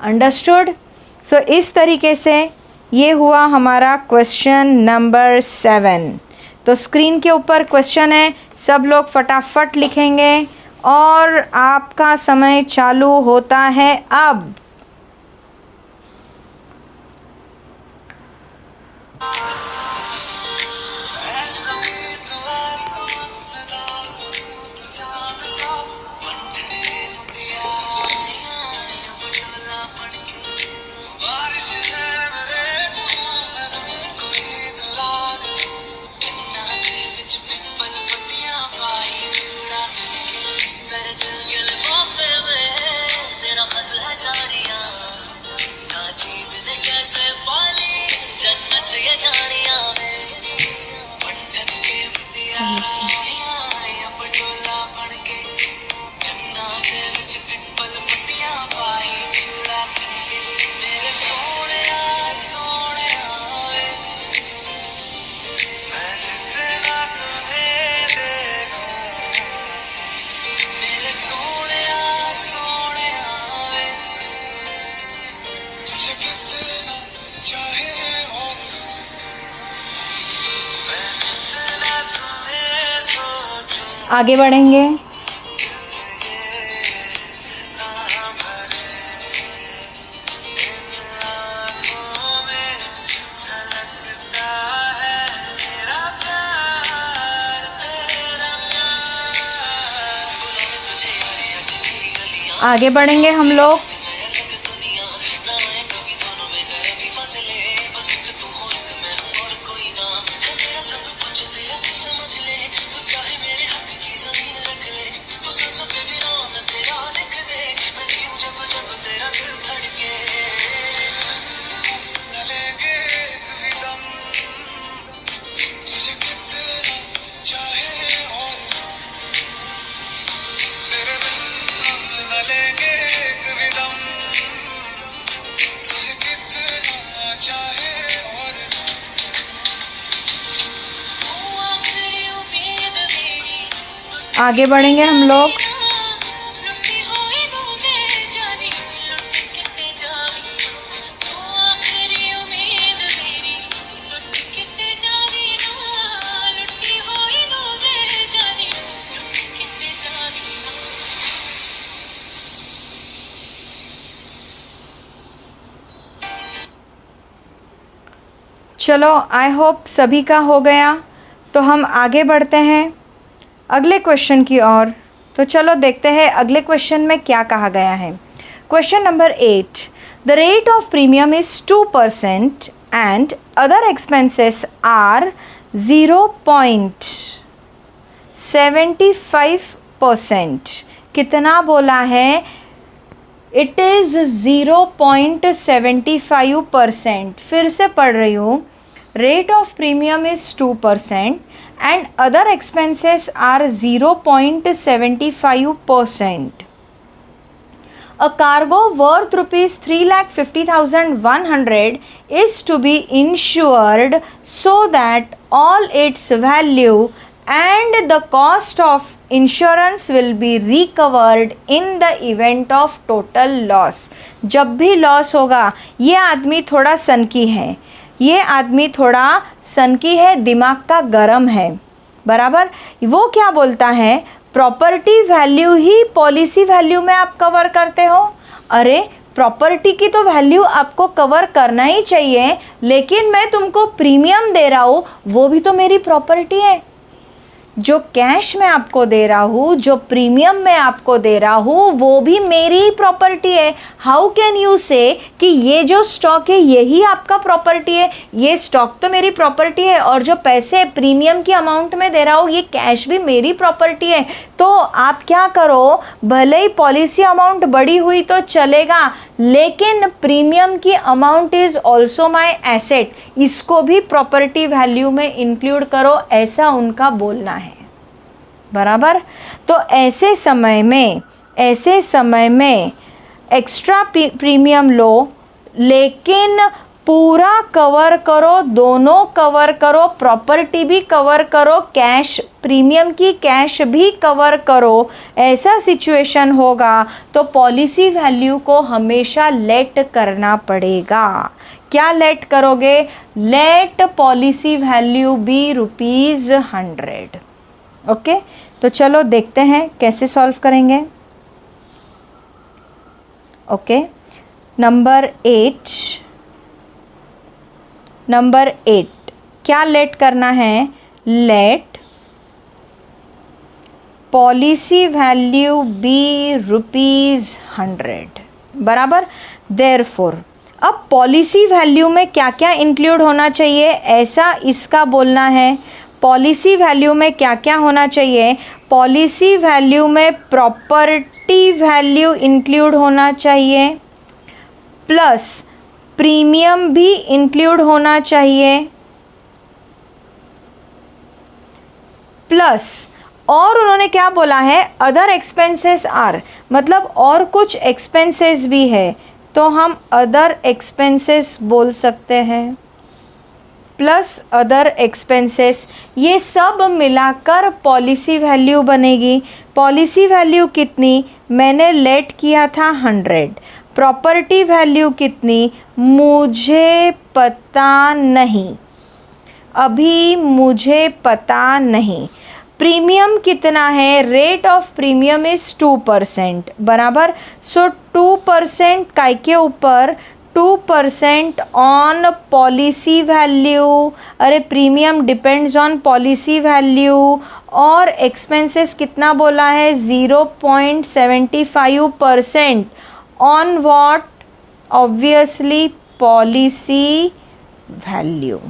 अंडरस्टूड? सो इस तरीके से ये हुआ हमारा क्वेश्चन नंबर 7। तो स्क्रीन के ऊपर क्वेश्चन है, सब लोग फटाफट लिखेंगे और आपका समय चालू होता है अब। तेरा खत है जारी आगे बढ़ेंगे। आगे बढ़ेंगे हम लोग। आगे बढ़ेंगे हम लोग। चलो, आई होप सभी का हो गया। तो हम आगे बढ़ते हैं अगले क्वेश्चन की ओर। तो चलो देखते हैं अगले क्वेश्चन में क्या कहा गया है। Question number 8, the rate of premium is 2% and other expenses are 0.75%। कितना बोला है? It is 0.75%। फिर से पढ़ रही हूँ। Rate of premium is 2% and other expenses are 0.75%. A cargo worth rupees 3,50,100 is to be insured so that all its value and the cost of insurance will be recovered in the event of total loss. जब भी loss होगा, ये आदमी थोड़ा सनकी है, ये आदमी थोड़ा सनकी है, दिमाग का गरम है, बराबर। वो क्या बोलता है? प्रॉपर्टी वैल्यू ही पॉलिसी वैल्यू में आप कवर करते हो। अरे, प्रॉपर्टी की तो वैल्यू आपको कवर करना ही चाहिए, लेकिन मैं तुमको प्रीमियम दे रहा हूँ, वो भी तो मेरी प्रॉपर्टी है। जो कैश में आपको दे रहा हूँ, जो प्रीमियम में आपको दे रहा हूँ, वो भी मेरी ही प्रॉपर्टी है। हाउ कैन यू से कि ये जो स्टॉक है यही आपका प्रॉपर्टी है? ये स्टॉक तो मेरी प्रॉपर्टी है, और जो पैसे प्रीमियम की अमाउंट में दे रहा हूँ, ये कैश भी मेरी प्रॉपर्टी है। तो आप क्या करो, भले ही पॉलिसी अमाउंट बड़ी हुई तो चलेगा, लेकिन प्रीमियम की amount is also my asset, इसको भी प्रॉपर्टी वैल्यू में इंक्लूड करो, ऐसा उनका बोलना है, बराबर। तो ऐसे समय में एक्स्ट्रा प्रीमियम लो, लेकिन पूरा कवर करो, दोनों कवर करो, प्रॉपर्टी भी कवर करो, कैश प्रीमियम की कैश भी कवर करो। ऐसा सिचुएशन होगा तो पॉलिसी वैल्यू को हमेशा लेट करना पड़ेगा। क्या लेट करोगे? Let policy value be ₹100। Okay, तो चलो देखते हैं कैसे सॉल्व करेंगे। ओके, नंबर 8 क्या लेट करना है? लेट पॉलिसी वैल्यू बी ₹100, बराबर। देयरफॉर अब पॉलिसी वैल्यू में क्या क्या इंक्लूड होना चाहिए, ऐसा इसका बोलना है। पॉलिसी वैल्यू में क्या क्या होना चाहिए? पॉलिसी वैल्यू में प्रॉपर्टी वैल्यू इंक्लूड होना चाहिए, प्लस प्रीमियम भी इंक्लूड होना चाहिए, प्लस और उन्होंने क्या बोला है? अदर एक्सपेंसेस आर, मतलब और कुछ एक्सपेंसेस भी है, तो हम अदर एक्सपेंसेस बोल सकते हैं, प्लस अदर एक्सपेंसेस, ये सब मिलाकर पॉलिसी वैल्यू बनेगी। पॉलिसी वैल्यू कितनी? मैंने लेट किया था 100। प्रॉपर्टी वैल्यू कितनी? मुझे पता नहीं, अभी मुझे पता नहीं। प्रीमियम कितना है, रेट ऑफ प्रीमियम इज़ 2%, बराबर। सो 2% काय के ऊपर, 2% ऑन पॉलिसी वैल्यू, अरे premium depends on policy value, और एक्सपेंसेस कितना बोला है, 0.75% on what, obviously policy value.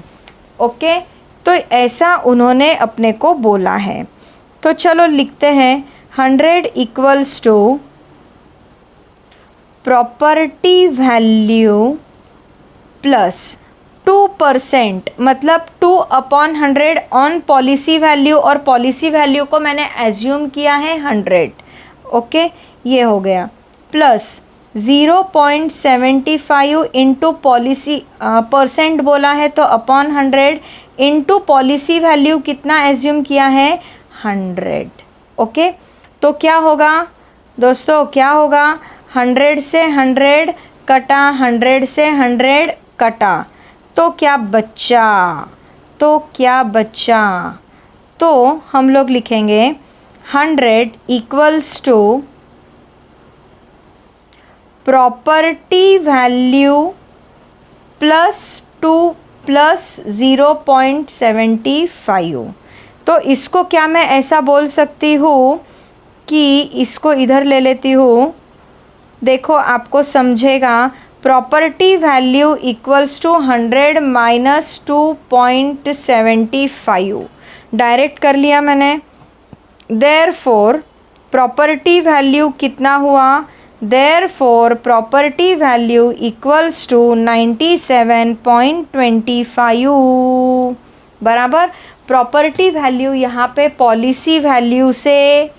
Okay, तो ऐसा उन्होंने अपने को बोला है। तो चलो लिखते हैं 100 equals to property value plus 2%, मतलब 2/100 ऑन पॉलिसी वैल्यू, और पॉलिसी वैल्यू को मैंने एज्यूम किया है 100। ओके, ये हो गया, प्लस 0.75 इंटू पॉलिसी परसेंट बोला है तो अपॉन 100 इंटू पॉलिसी वैल्यू कितना एज्यूम किया है, 100। ओके, तो क्या होगा दोस्तों, क्या होगा, 100 से 100 कटा, 100 से 100 कटा, तो क्या बचा, तो क्या बचा, तो हम लोग लिखेंगे 100 equals to property value plus 2 plus 0.75। तो इसको क्या मैं ऐसा बोल सकती हूँ कि इसको इधर ले लेती हूँ, देखो आपको समझेगा, property value equals to 100 minus 2.75, direct कर लिया मैंने। देयरफॉर प्रॉपर्टी वैल्यू कितना हुआ, therefore property value equals to 97.25, बराबर। प्रॉपर्टी वैल्यू यहाँ पे पॉलिसी वैल्यू से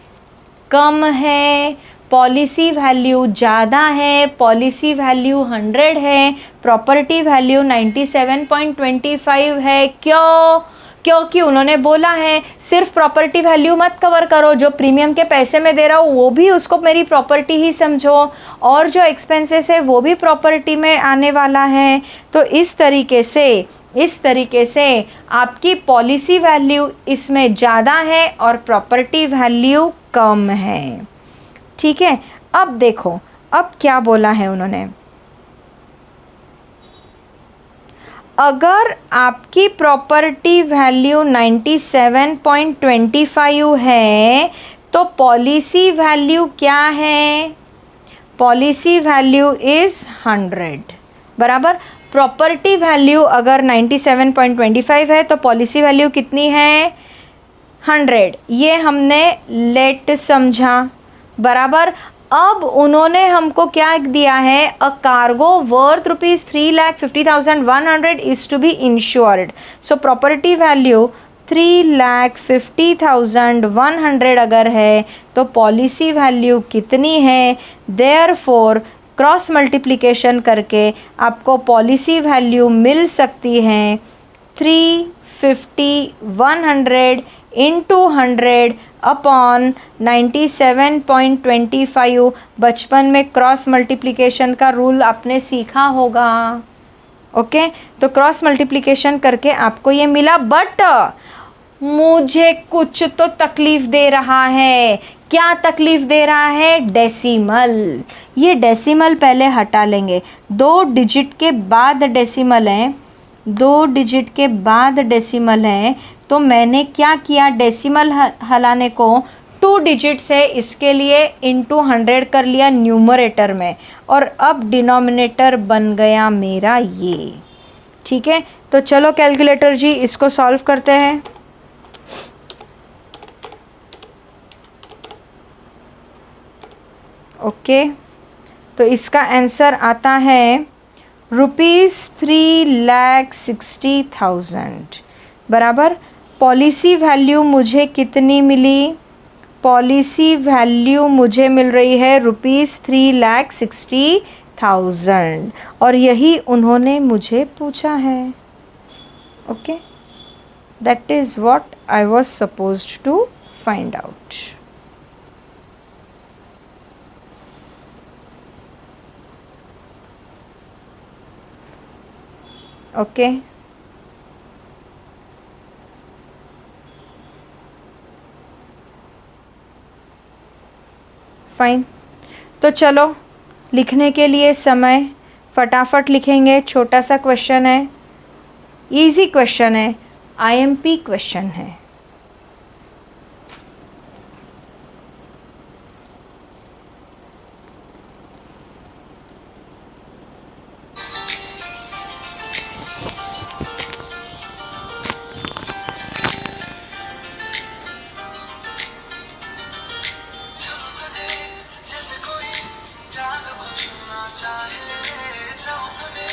कम है, पॉलिसी वैल्यू ज़्यादा है, पॉलिसी वैल्यू 100 है, प्रॉपर्टी वैल्यू 97.25 है। क्यों, क्योंकि उन्होंने बोला है सिर्फ प्रॉपर्टी वैल्यू मत कवर करो, जो प्रीमियम के पैसे में दे रहा हूँ वो भी उसको मेरी प्रॉपर्टी ही समझो, और जो एक्सपेंसेस है वो भी प्रॉपर्टी में आने वाला है। तो इस तरीके से आपकी पॉलिसी वैल्यू इसमें ज़्यादा है और प्रॉपर्टी वैल्यू कम है। ठीक है, अब देखो अब क्या बोला है उन्होंने, अगर आपकी प्रॉपर्टी वैल्यू 97.25 है तो पॉलिसी वैल्यू क्या है, पॉलिसी वैल्यू इज़ 100, बराबर। प्रॉपर्टी वैल्यू अगर 97.25 है तो पॉलिसी वैल्यू कितनी है, 100, ये हमने लेट समझा, बराबर। अब उन्होंने हमको क्या दिया है, a cargo worth ₹3,50,100 is to be insured. So property value 3,50,100 अगर है तो पॉलिसी वैल्यू कितनी है, देयरफॉर क्रॉस मल्टीप्लिकेशन करके आपको पॉलिसी वैल्यू मिल सकती है 350,100 इंटू 100 अपॉन 97.25। बचपन में क्रॉस मल्टीप्लिकेशन का रूल आपने सीखा होगा। ओके, तो क्रॉस मल्टीप्लिकेशन करके आपको ये मिला, बट मुझे कुछ तो तकलीफ़ दे रहा है। क्या तकलीफ़ दे रहा है, डेसिमल। ये डेसिमल पहले हटा लेंगे, 2 डिजिट के बाद डेसिमल है, 2 डिजिट के बाद डेसिमल है। तो मैंने क्या किया, डेसिमल हलाने को 2 डिजिट्स है इसके लिए इंटू 100 कर लिया न्यूमरेटर में, और अब डिनोमिनेटर बन गया मेरा ये। ठीक है, तो चलो कैलकुलेटर जी इसको सॉल्व करते हैं। ओके, तो इसका आंसर आता है ₹3,60,000, बराबर। पॉलिसी वैल्यू मुझे कितनी मिली, पॉलिसी वैल्यू मुझे मिल रही है ₹3,60,000, और यही उन्होंने मुझे पूछा है। Okay, that is what I was supposed to find out. Okay, fine. तो चलो लिखने के लिए समय, फटाफट लिखेंगे। छोटा सा क्वेश्चन है, इजी क्वेश्चन है, आईएमपी क्वेश्चन है। चलो तुझे जैसे कोई चांद को छूना चाहे, चलो तुझे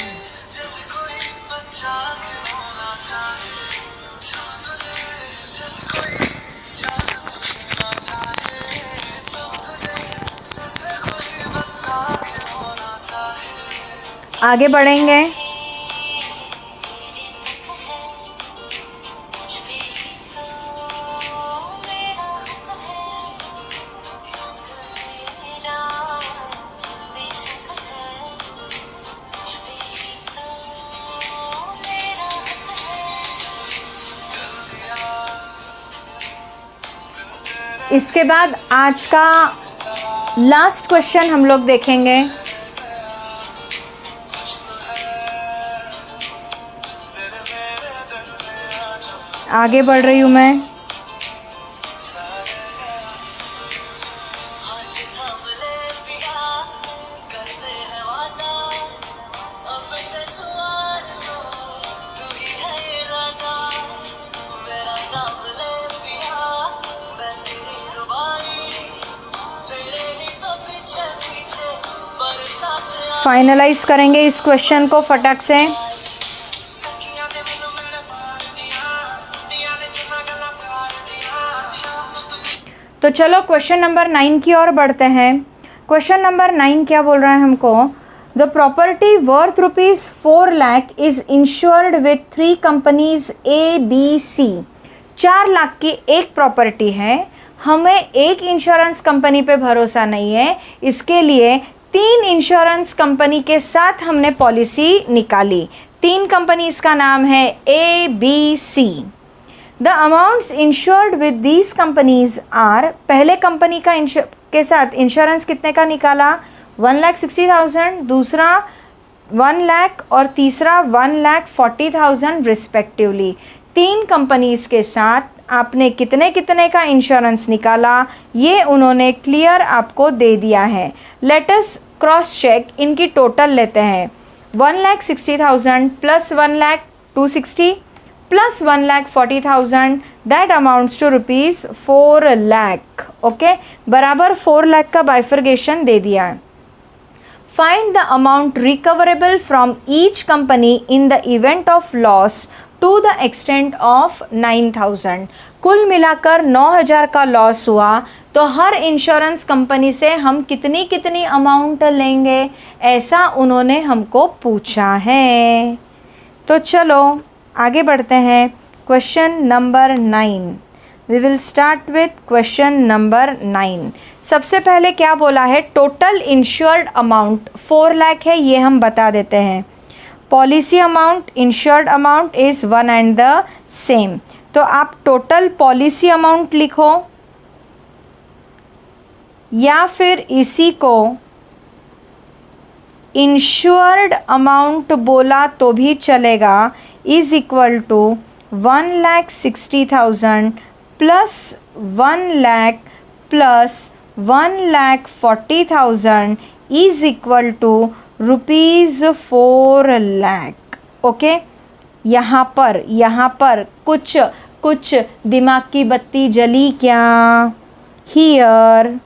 जैसे कोई बच्चा खिलौना चाहे, चलो तुझे जैसे कोई चांद को छूना चाहे, चलो तुझे जैसे कोई बच्चा खिलौना चाहे। आगे बढ़ेंगे। इसके बाद आज का लास्ट क्वेश्चन हम लोग देखेंगे। आगे बढ़ रही हूँ मैं। हाथ थाम ले पिया, करते हैं वादा, अब से तू आरज़ू, तू ही है इरादा। मेरा नाम ले पिया, मैं तेरी रुबाई, तेरे ही तो पीछे पीछे बरसात आई। फाइनलाइज करेंगे इस क्वेश्चन को फटाक से। सखियां ने मैनू मेरे मार दिया, दिया ने जिन्ना गल्लां प्यार दिया, शाम नूं तू तो चलो क्वेश्चन नंबर 9 की ओर बढ़ते हैं। क्वेश्चन नंबर 9 क्या बोल रहा है हमको? The property worth ₹4 lakh is insured with 3 companies ABC। 4 lakh की एक प्रॉपर्टी है, हमें एक इंश्योरेंस कंपनी पे भरोसा नहीं है, इसके लिए 3 इंश्योरेंस कंपनी के साथ हमने पॉलिसी निकाली। 3 कंपनीज का नाम है ABC। The amounts insured with these companies are, पहले कंपनी का के साथ इंश्योरेंस कितने का निकाला? 1,60,000, दूसरा 1 लाख और तीसरा 1,40,000 रिस्पेक्टिवली। 3 कंपनीज के साथ आपने कितने कितने का इंश्योरेंस निकाला, ये उन्होंने क्लियर आपको दे दिया है। लेट अस क्रॉस चेक, इनकी टोटल लेते हैं। 1,60,000 plus 1,260 plus 1,40,000, that amounts to ₹4 lakh. Okay, बराबर 4 लाख का बाइफर्गेशन दे दिया है। Find the amount recoverable from each company in the event of loss to the extent of 9,000। कुल मिलाकर 9,000 का लॉस हुआ, तो हर इंश्योरेंस कंपनी से हम कितनी कितनी अमाउंट लेंगे, ऐसा उन्होंने हमको पूछा है। तो चलो आगे बढ़ते हैं। Question number 9, we will start with question number 9। सबसे पहले क्या बोला है? टोटल इंश्योर्ड अमाउंट 4 लाख है, ये हम बता देते हैं। Policy amount, insured amount is one and the same, तो आप टोटल पॉलिसी अमाउंट लिखो या फिर इसी को इंश्योर्ड अमाउंट बोला तो भी चलेगा, is equal to 1,60,000 plus 1 lakh plus 1,40,000 is equal to ₹4 lakh. Okay, यहाँ पर कुछ दिमाग की बत्ती जली क्या? हियर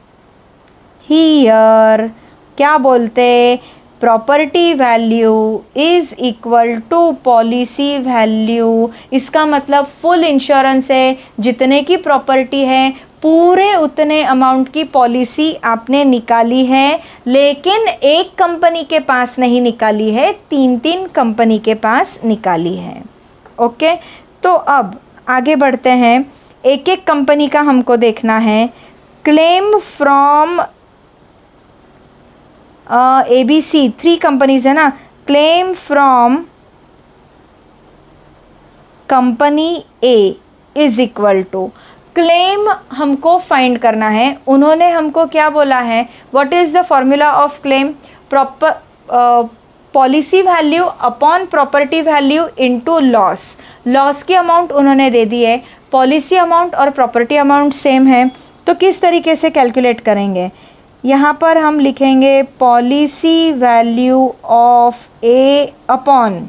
क्या बोलते? Property value is equal to policy value. इसका मतलब फुल इंश्योरेंस है, जितने की प्रॉपर्टी है पूरे उतने अमाउंट की पॉलिसी आपने निकाली है, लेकिन एक कंपनी के पास नहीं निकाली है, 3 कंपनी के पास निकाली है। ओके, तो अब आगे बढ़ते हैं। एक एक कंपनी का हमको देखना है। क्लेम फ्रॉम ABC, 3 कंपनीज है ना। Claim from company A is equal to claim हमको फाइंड करना है। उन्होंने हमको क्या बोला है, what is the formula of claim, policy value upon property value into loss. Loss की अमाउंट उन्होंने दे दी है, पॉलिसी अमाउंट और प्रॉपर्टी अमाउंट सेम है, तो किस तरीके से कैलकुलेट करेंगे। यहाँ पर हम लिखेंगे policy value of A upon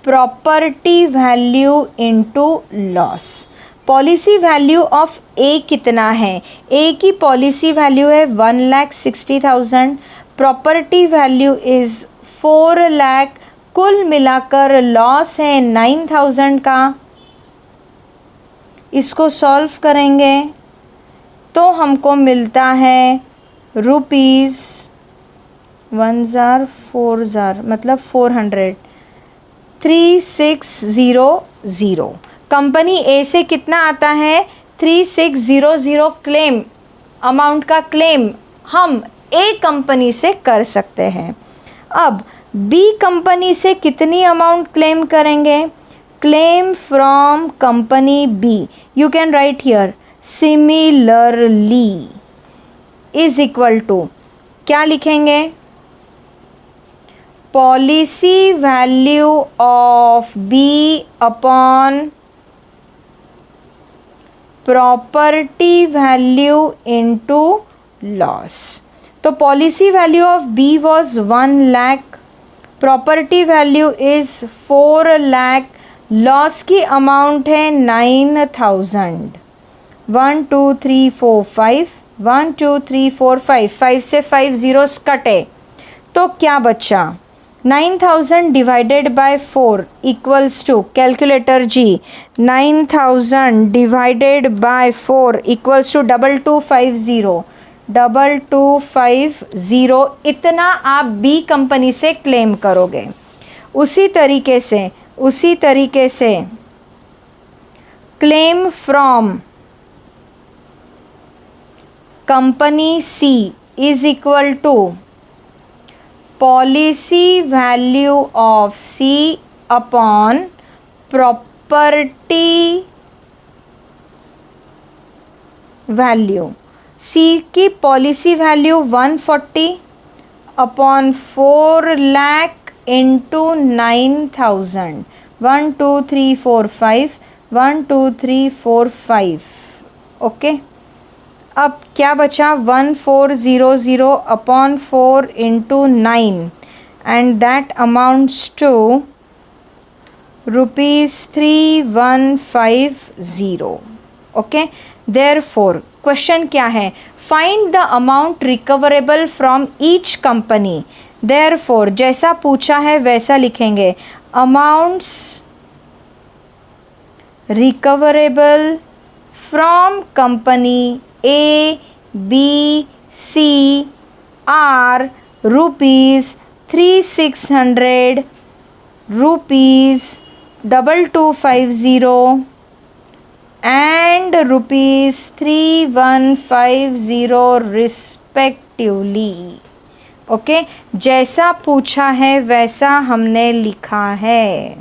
property value into loss. Policy value of A कितना है, ए की पॉलिसी वैल्यू है 1,60,000, प्रॉपर्टी वैल्यू इज़ 4 लाख, कुल मिलाकर लॉस है 9,000 का। इसको सॉल्व करेंगे तो हमको मिलता है रुपीज़ 1,000 मतलब 400, 3600। कंपनी ए से कितना आता है 3600 क्लेम, अमाउंट का क्लेम हम ए कंपनी से कर सकते हैं। अब बी कंपनी से कितनी अमाउंट क्लेम करेंगे, claim from company B, you can write here similarly is equal to, क्या लिखेंगे, policy value of B upon property value into loss. तो policy value of B was 1 lakh, property value is 4 lakh, loss की amount है 9,000। 1 2 3 4 5, 1 2 3 4 5, 5 से 5 zeros कटे तो क्या बचा, 9,000 divided by 4 equals to, calculator जी, 9,000 डिवाइडेड बाय 4 इक्वल्स टू 2250, इतना आप बी कंपनी से क्लेम करोगे। उसी तरीके से claim from company C is equal to policy value of C upon property value. C की policy value 140 upon 4 lakh into 9,000, 1 2 3 4 5, 1 2 3 4 5, okay. अब क्या बचा, 1400 upon 4 into 9 and that amounts to ₹3150, okay. Therefore question क्या है, find the amount recoverable from each company. Therefore जैसा पूछा है वैसा लिखेंगे, amounts recoverable from company A, B, C are ₹3,600, ₹2,250 and ₹3,150 respectively, okay. जैसा पूछा है वैसा हमने लिखा है।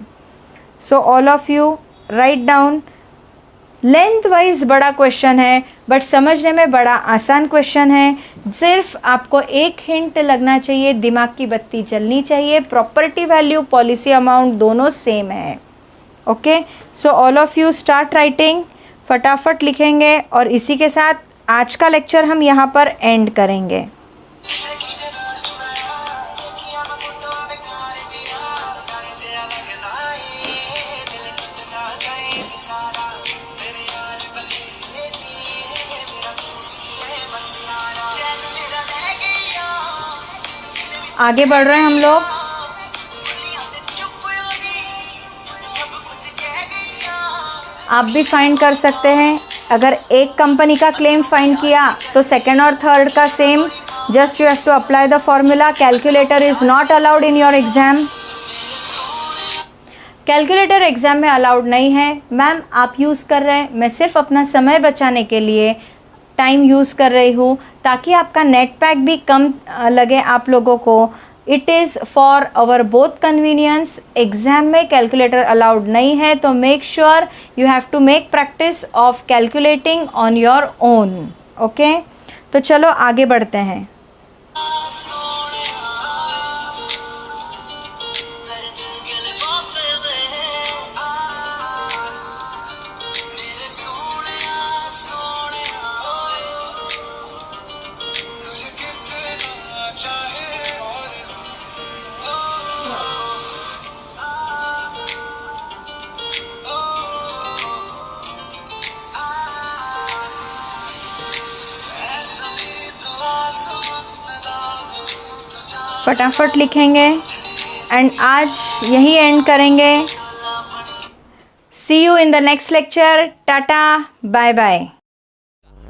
So all of you write down. Length wise बड़ा क्वेश्चन है बट समझने में बड़ा आसान क्वेश्चन है। सिर्फ आपको एक हिंट लगना चाहिए, दिमाग की बत्ती जलनी चाहिए, प्रॉपर्टी वैल्यू पॉलिसी अमाउंट दोनों सेम है, okay. So all of you start writing, फटाफट लिखेंगे और इसी के साथ आज का लेक्चर हम यहाँ पर एंड करेंगे। आगे बढ़ रहे हैं हम लोग। आप भी फाइंड कर सकते हैं, अगर एक कंपनी का क्लेम फाइंड किया तो सेकंड और थर्ड का same, just you have to apply the formula. Calculator is not allowed in your exam. Calculator exam में अलाउड नहीं है। मैम आप यूज़ कर रहे हैं, मैं सिर्फ अपना समय बचाने के लिए टाइम यूज़ कर रही हूँ ताकि आपका नेट पैक भी कम लगे आप लोगों को। It is for our both convenience. Exam में कैलकुलेटर अलाउड नहीं है, तो make sure you have to make practice of calculating on your own. Okay, तो चलो आगे बढ़ते हैं। मेरे दिल के लिफाफे में मेरे सोनिया सोनिया तुझे कितना चाहे और ऐसा भी तो आसमान में दाग तो चाहे फटाफट लिखेंगे एंड आज यही एंड करेंगे। See you in the next lecture. Tata, bye bye.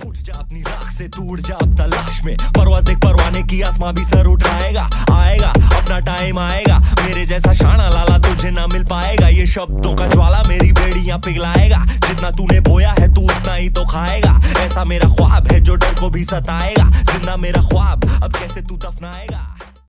उठ जा अपनी राख से, दूर जा अब तलाश में, परवाज़ देख परवाने की, आसमां भी सर उठाएगा। आएगा अपना टाइम आएगा, मेरे जैसा शाना लाला तुझे ना मिल पाएगा। ये शब्दों का ज्वाला मेरी बेड़ियां पिघलाएगा, जितना तूने बोया है तू उतना ही तो खाएगा। ऐसा मेरा ख्वाब है जो डर को भी सताएगा, जिंदा मेरा ख्वाब अब कैसे तू दफनाएगा।